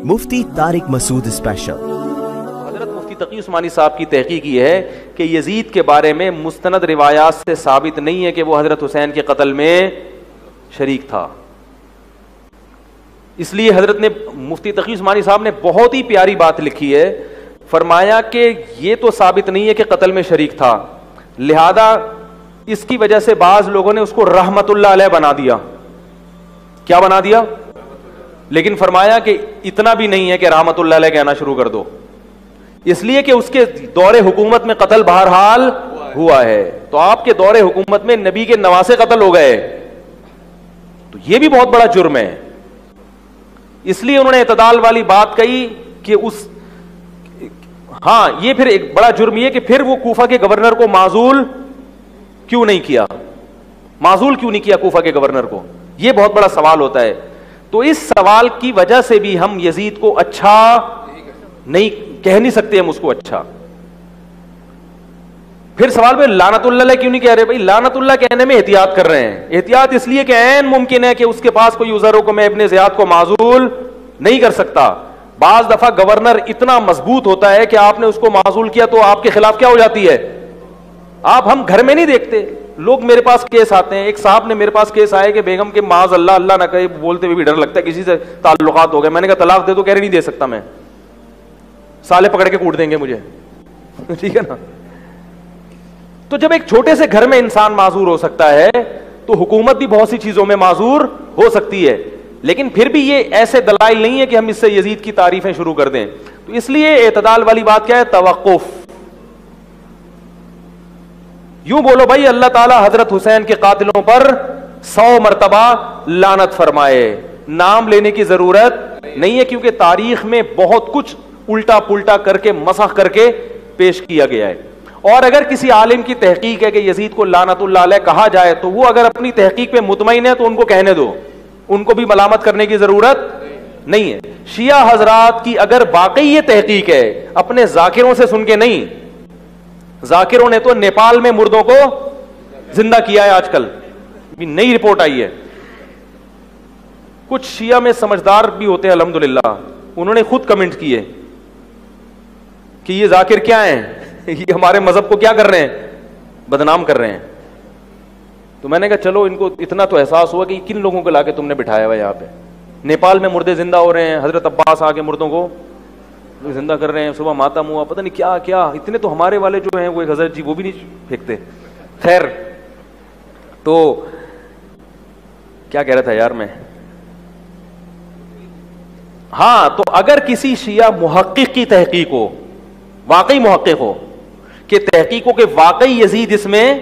مفتی طارق مسعود special. حضرت مفتی تقی عثمانی صاحب کی تحقیق یہ ہے کہ یزید کے بارے میں مستند روایات سے ثابت نہیں ہے کہ وہ حضرت حسین کے قتل میں شریک تھا۔ اس لیے حضرت نے مفتی تقی عثمانی صاحب نے بہت ہی پیاری بات لکھی ہے، فرمایا کہ یہ تو ثابت نہیں ہے کہ قتل میں شریک تھا، لہذا اس کی وجہ سے بعض لوگوں نے اس کو رحمت اللہ علیہ بنا دیا۔ کیا بنا دیا؟ لیکن فرمایا کہ اتنا بھی نہیں ہے کہ رحمت اللہ علیہ کہنا شروع کر دو، اس لیے کہ اس کے دور حکومت میں قتل بہرحال ہوا ہے۔ تو آپ کے دور حکومت میں نبی کے نواسے قتل ہو گئے، تو یہ بھی بہت بڑا جرم ہے۔ اس لیے انہوں نے اعتدال والی بات کہی کہ ہاں یہ پھر ایک بڑا جرم یہ کہ پھر وہ کوفہ کے گورنر کو معزول کیوں نہیں کیا، معزول کیوں نہیں کیا کوفہ کے گورنر کو، یہ بہت بڑا سوال ہوتا ہے۔ تو اس سوال کی وجہ سے بھی ہم یزید کو اچھا نہیں کہہ نہیں سکتے، ہم اس کو اچھا۔ پھر سوال پہ لعنت اللہ علیہ کیوں نہیں کہہ رہے؟ بھائی لعنت اللہ کہنے میں احتیاط کر رہے ہیں، احتیاط اس لیے کہ عین ممکن ہے کہ اس کے پاس کوئی عذر ہو کہ میں ابن زیاد کو معزول نہیں کر سکتا۔ بعض دفعہ گورنر اتنا مضبوط ہوتا ہے کہ آپ نے اس کو معزول کیا تو آپ کے خلاف کیا ہو جاتی ہے، ہم گھر میں نہیں دیکھتے، لوگ میرے پاس کیس آتے ہیں۔ ایک صاحب نے میرے پاس کیس آئے کہ بیگم کے معاذ اللہ اللہ نہ کہے، بولتے ہوئے بھی ڈر لگتا ہے کسی سے تعلقات ہو گئے، میں نے کہا طلاق دے دو، کہہ رہے نہیں دے سکتا میں، سالے پکڑ کے کوٹ دیں گے مجھے، ٹھیک ہے نا۔ تو جب ایک چھوٹے سے گھر میں انسان معذور ہو سکتا ہے تو حکومت بھی بہت سی چیزوں میں معذور ہو سکتی ہے، لیکن پھر بھی یہ ایسے دلائل نہیں ہے کہ ہم اس سے یزید کی تعریفیں شروع کر دیں۔ تو اس لیے اعتدال والی بات کیا ہے؟ توقف۔ یوں بولو بھائی اللہ تعالیٰ حضرت حسین کے قاتلوں پر 100 مرتبہ لعنت فرمائے، نام لینے کی ضرورت نہیں ہے، کیونکہ تاریخ میں بہت کچھ الٹا پلٹا کر کے مسخ کر کے پیش کیا گیا ہے۔ اور اگر کسی عالم کی تحقیق ہے کہ یزید کو لعنت اللہ علیہ کہا جائے تو وہ اگر اپنی تحقیق پہ مطمئن ہے تو ان کو کہنے دو، ان کو بھی ملامت کرنے کی ضرورت نہیں ہے۔ شیعہ حضرات کی اگر واقعی یہ تحقیق ہے، اپنے ذاکروں سے سن کے نہیں، ذاکروں نے تو نیپال میں مردوں کو زندہ کیا ہے، آج کل نئی رپورٹ آئی ہے۔ کچھ شیعہ میں سمجھدار بھی ہوتے ہیں الحمدللہ، انہوں نے خود کمنٹ کیے کہ یہ ذاکر کیا ہیں، یہ ہمارے مذہب کو کیا کر رہے ہیں، بدنام کر رہے ہیں۔ تو میں نے کہا چلو ان کو اتنا تو احساس ہوا کہ کن لوگوں کو لا کے تم نے بٹھایا ہوا یہاں پہ، نیپال میں مردے زندہ ہو رہے ہیں، حضرت عباس آ کے مردوں کو زندہ کر رہے ہیں، صبح ماتم ہوا، پتہ نہیں کیا کیا، اتنے تو ہمارے والے جو ہیں وہ ایک حضرت جی وہ بھی نہیں پھینکتے۔ خیر، تو کیا کہہ رہا تھا یار میں، ہاں تو اگر کسی شیعہ محقق کی تحقیق ہو، واقعی محقق ہو کہ تحقیق ہو کہ واقعی یزید اس میں،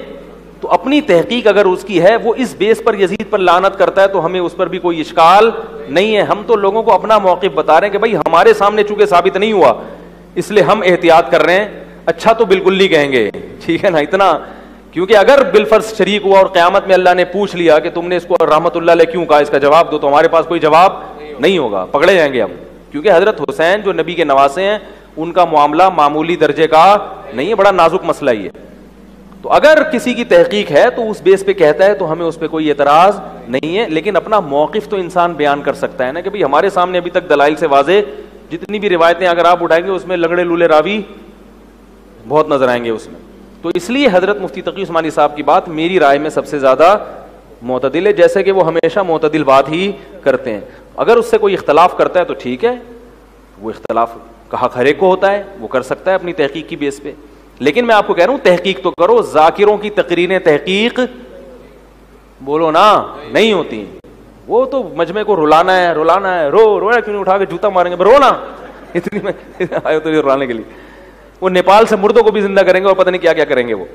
تو اپنی تحقیق اگر اس کی ہے وہ اس بیس پر یزید پر لعنت کرتا ہے تو ہمیں اس پر بھی کوئی اشکال نہیں ہے۔ ہم تو لوگوں کو اپنا موقف بتا رہے ہیں کہ بھائی ہمارے سامنے چونکہ ثابت نہیں ہوا اس لیے ہم احتیاط کر رہے ہیں، اچھا تو بالکل نہیں کہیں گے، ٹھیک ہے نا اتنا، کیونکہ اگر بالفرض شریک ہوا اور قیامت میں اللہ نے پوچھ لیا کہ تم نے اس کو رحمت اللہ علیہ کیوں کہا، اس کا جواب دو، تو ہمارے پاس کوئی جواب نہیں ہوگا، پکڑے جائیں گے ہم، کیونکہ حضرت حسین جو نبی کے نواسے ہیں ان کا معاملہ معمولی درجے کا نہیں ہے، بڑا نازک مسئلہ ہی ہے۔ تو اگر کسی کی تحقیق ہے تو اس بیس پہ کہتا ہے تو ہمیں اس پہ کوئی اعتراض نہیں ہے، لیکن اپنا موقف تو انسان بیان کر سکتا ہے نا کہ بھئی ہمارے سامنے ابھی تک دلائل سے واضح جتنی بھی روایتیں اگر آپ اٹھائیں گے اس میں لنگڑے لولے راوی بہت نظر آئیں گے اس میں۔ تو اس لیے حضرت مفتی تقی عثمانی صاحب کی بات میری رائے میں سب سے زیادہ معتدل ہے، جیسے کہ وہ ہمیشہ معتدل بات ہی کرتے ہیں۔ اگر اس سے کوئی اختلاف کرتا ہے تو ٹھیک ہے، وہ اختلاف کا حق ہر ایک کو ہوتا ہے، وہ کر سکتا ہے اپنی تحقیق کی بیس پہ، لیکن میں آپ کو کہہ رہا ہوں تحقیق تو کرو، ذاکروں کی تقریریں تحقیق بولو نا نہیں ہوتی، وہ تو مجمع کو رلانا ہے رونا کیوں نہیں، اٹھا کے جوتا ماریں گے رونا، اتنی میں آئے تو رلانے کے لیے، وہ نیپال سے مردوں کو بھی زندہ کریں گے اور پتہ نہیں کیا کیا کریں گے وہ۔